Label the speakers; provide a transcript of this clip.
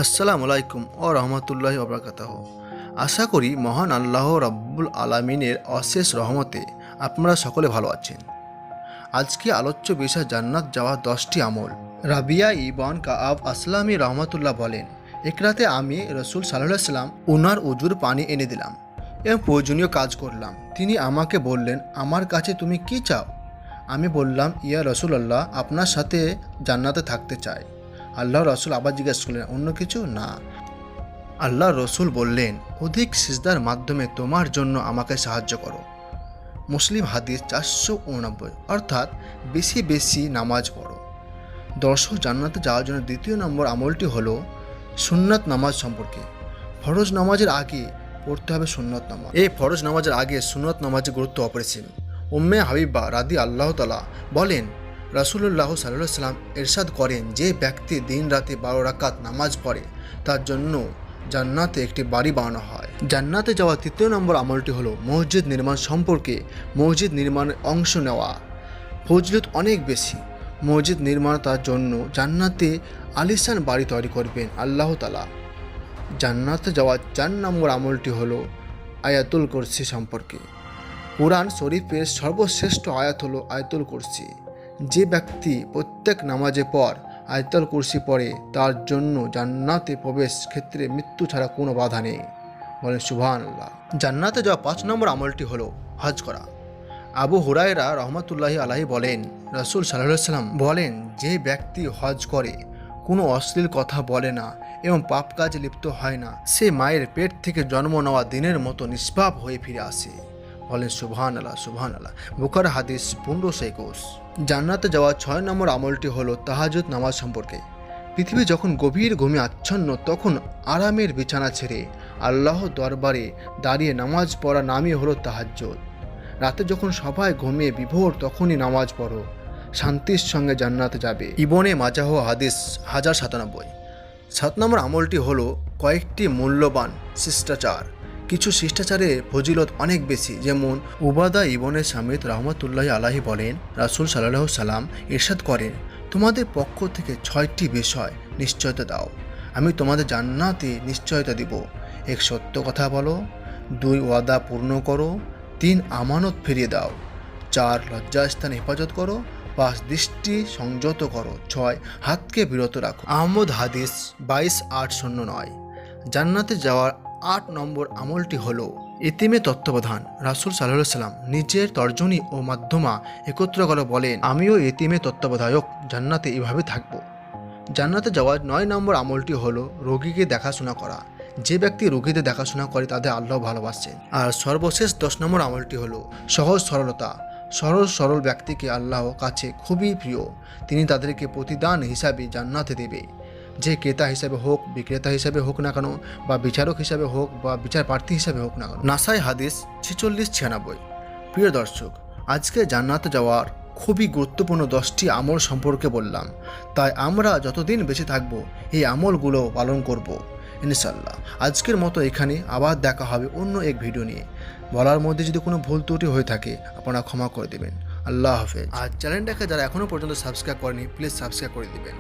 Speaker 1: আসসালামু আলাইকুম ও রহমতুল্লাহি ওবরাকাতাহ। আশা করি মহান আল্লাহ রাব্বুল আলামিনের অশেষ রহমতে আপনারা সকলে ভালো আছেন। আজকে আলোচ্য বিষয় জান্নাত যাওয়া 10টি আমল। রাবিয়া ইবন কাআব আসলামি রহমতুল্লাহ বলেন, এক রাতে আমি রসুল সাল্লাল্লাহু সাল্লাম উনার উজুর পানি এনে দিলাম এবং প্রয়োজনীয় কাজ করলাম। তিনি আমাকে বললেন, আমার কাছে তুমি কি চাও? আমি বললাম, ইয়া রসুলাল্লাহ, আপনার সাথে জান্নাতে থাকতে চাই। আল্লাহ রসুল আবার জিজ্ঞেস করলেন, অন্য কিছু? না। আল্লাহ রসুল বললেন, অধিক সিজদার মাধ্যমে তোমার জন্য আমাকে সাহায্য করো। মুসলিম হাদিস 489, অর্থাৎ বেশি বেশি নামাজ পড়ো। দর্শক, জান্নাতে যাওয়ার জন্য দ্বিতীয় নম্বর আমলটি হলো সুন্নাত নামাজ সম্পর্কে। ফরজ নামাজের আগে পড়তে হবে সুন্নত নামাজ। এই ফরজ নামাজের আগে সুন্নত নামাজের গুরুত্ব অপরিসীম। উম্মে হাবিবা রাদি আল্লাহ তাআলা বলেন, রাসূলুল্লাহ সাল্লাল্লাহু আলাইহি সাল্লাম ইরশাদ করেন, যে ব্যক্তি দিন রাতে 12 রাকাত নামাজ পড়ে তার জন্য জান্নাতে একটি বাড়ি বানানো হয়। জান্নাতে যাওয়ার তৃতীয় নম্বর আমলটি হলো মসজিদ নির্মাণ সম্পর্কে। মসজিদ নির্মাণের অংশ নেওয়া ফজিলত অনেক বেশি। মসজিদ নির্মাণ তার জন্য জান্নাতে আলিশান বাড়ি তৈরি করবেন আল্লাহ তাআলা। জান্নাতে যাওয়ার 4 নম্বর আমলটি হলো আয়াতুল কুরসি সম্পর্কে। কুরআন শরীফের সর্বশ্রেষ্ঠ আয়াত হলো আয়াতুল কুরসি। যে ব্যক্তি প্রত্যেক নামাজের পর আয়াতুল কুরসি পড়ে তার জন্য জান্নাতে প্রবেশ ক্ষেত্রে মৃত্যু ছাড়া কোনো বাধা নেই। বলেন সুবহানাল্লাহ। জান্নাতে যাওয়া 5 নম্বর আমলটি হলো হজ করা। আবু হুরায়রা রহমতুল্লাহি আলাইহি বলেন, রাসূল সাল্লাল্লাহু আলাইহি সাল্লাম বলেন, যে ব্যক্তি হজ করে, কোনো অশ্লীল কথা বলে না এবং পাপ কাজে লিপ্ত হয় না, সে মায়ের পেট থেকে জন্ম নেওয়া দিনের মতো নিষ্পাপ হয়ে ফিরে আসে। বলেন সুবহানাল্লাহ সুবহানাল্লাহ। বুখারী হাদিস 1521। জান্নাতে যাওয়া 6 নম্বর আমলটি হলো তাহাজ্জুদ নামাজ সম্পর্কে। পৃথিবী যখন গভীর ঘুমে আচ্ছন্ন, তখন আরামের বিছানা ছেড়ে আল্লাহর দরবারে দাঁড়িয়ে নামাজ পড়া নামই হলো তাহাজ্জুদ। রাতে যখন সবাই ঘুমিয়ে বিভোর, তখনই নামাজ পড়ো, শান্তির সঙ্গে জান্নাতে যাবে। ইবনে মাজাহ হাদিস 1097। 7 নম্বর আমলটি হলো কয়েকটি মূল্যবান শিষ্টাচার। কিছু শিষ্টাচারের ফজিলত অনেক বেশি, যেমন উবাদা ইবনে সামিত রহমতুল্লাহি আলাইহি বলেন, রাসূল সাল্লাল্লাহু সাল্লাম ইরশাদ করেন, তোমাদের পক্ষ থেকে 6টি বিষয় নিশ্চয়তা দাও, আমি তোমাদের জান্নাতে নিশ্চয়তা দিব। 1, সত্য কথা বলো। 2, ওয়াদা পূর্ণ করো। 3, আমানত ফিরিয়ে দাও। 4, লজ্জাস্থান হেফাজত করো। 5, দৃষ্টি সংযত করো। 6, হাতকে বিরত রাখো। আহমদ হাদিস 22809। জান্নাতে যাওয়ার 8 নম্বর আমলটি হলো এতিমে তত্ত্বাবধান। রাসূল সাল্লাল্লাহু আলাইহি সাল্লাম নিজের তর্জনী ও মাধ্যমা একত্র করে বলেন, আমিও এতিমে তত্ত্বাবধায়ক জান্নাতে এভাবে থাকব। জান্নাতে যাওয়ার 9 নম্বর আমলটি হলো রোগীকে দেখাশোনা করা। যে ব্যক্তি রোগীদের দেখাশোনা করে তাদের আল্লাহ ভালোবাসেন। আর সর্বশেষ 10 নম্বর আমলটি হলো সহজ সরলতা। সহজ সরল ব্যক্তিকে আল্লাহ কাছে খুবই প্রিয়। তিনি তাদেরকে প্রতিদান হিসাবে জান্নাতে দেবে। যে ক্রেতা হিসাবে হোক, বিক্রেতা হিসাবে হোক না কেন, বা বিচারক হিসাবে হোক, বা বিচার প্রার্থী হিসাবে হোক না কেন। নাসাই হাদিস 4696। প্রিয় দর্শক, আজকে জান্নাতে যাওয়ার খুবই গুরুত্বপূর্ণ 10টি আমল সম্পর্কে বললাম। তাই আমরা যতদিন বেঁচে থাকব এই আমলগুলো পালন করব ইনশাল্লাহ। আজকের মতো এখানে আবার দেখা হবে অন্য এক ভিডিও নিয়ে। বলার মধ্যে যদি কোনো ভুল ত্রুটি হয়ে থাকে আপনারা ক্ষমা করে দেবেন। আল্লাহ হাফেজ। আর চ্যানেলটাকে যারা এখনও পর্যন্ত সাবস্ক্রাইব করেনি, প্লিজ সাবস্ক্রাইব করে দেবেন।